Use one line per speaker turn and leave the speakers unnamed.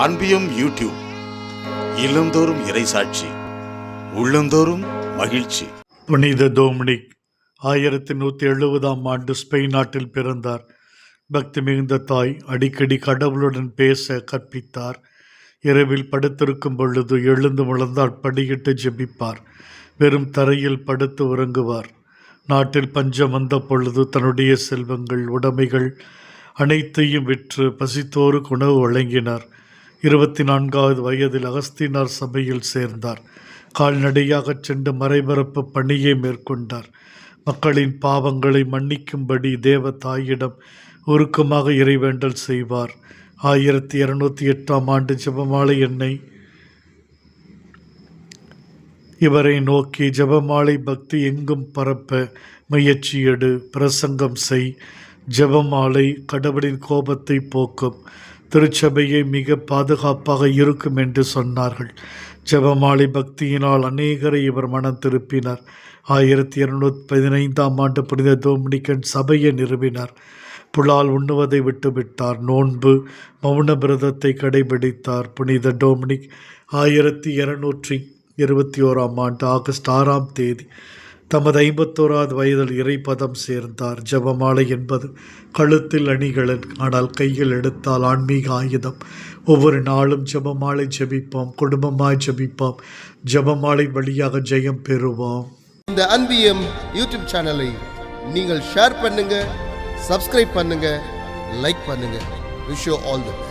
அன்பியும் YouTube இல்லந்தோறும் இறைசாட்சி, உள்ளந்தோறும் மகிழ்ச்சி.
புனித டோமினிக் 1170 ஸ்பெயின் நாட்டில் பிறந்தார். பக்தி மிகுந்த தாய் அடிக்கடி கடவுளுடன் பேச கற்பித்தார். இரவில் படுத்திருக்கும் பொழுது எழுந்து முழந்தால் படியிட்டு ஜெபிப்பார். வெறும் தரையில் படுத்து உறங்குவார். நாட்டில் பஞ்சம் வந்த பொழுது தன்னுடைய செல்வங்கள் உடைமைகள் அனைத்தையும் விற்று பசித்தோருக்கு உணவு வழங்கினார். 24வது வயதில் அகஸ்தீனார் சபையில் சேர்ந்தார். கால்நடையாகச் சென்று மறைபரப்பு பணியை மேற்கொண்டார். மக்களின் பாவங்களை மன்னிக்கும்படி தேவ தாயிடம் உருக்கமாக இறைவேண்டல் செய்வார். 1208 ஜெபமாலை எண்ணெய் இவரை நோக்கி, ஜெபமாலை பக்தி எங்கும் பரப்ப முயற்சி எடு, பிரசங்கம் செய். ஜெபமாலை கடவுளின் கோபத்தை போக்கும், திருச்சபையை மிக பாதுகாப்பாக இருக்கும் என்று சொன்னார்கள். ஜெபமாலை பக்தியினால் அநேகரை இவர் மனம் திருப்பினார். 1215 புனித டோமினிக்கன் சபையை நிறுவினார். புலால் உண்ணுவதை விட்டுவிட்டார். நோன்பு மௌன விரதத்தை கடைபிடித்தார். புனித டோமினிக் 1221 ஆகஸ்ட் 6 தமது 51வது வயதில் இறைப்பதம் சேர்ந்தார். ஜெபமாலை என்பது கழுத்தில் அணிகலன், ஆனால் கையில் எடுத்தால் ஆன்மீக ஆயுதம். ஒவ்வொரு நாளும் ஜெபமாலை ஜெபிப்போம், குடும்பமாய் ஜெபிப்போம், ஜெபமாலை வழியாக ஜெயம் பெறுவோம்.
இந்த அன்பியம் யூடியூப் சேனலை நீங்கள் ஷேர் பண்ணுங்க, சப்ஸ்கிரைப் பண்ணுங்க, லைக் பண்ணுங்க. Wish you all the best.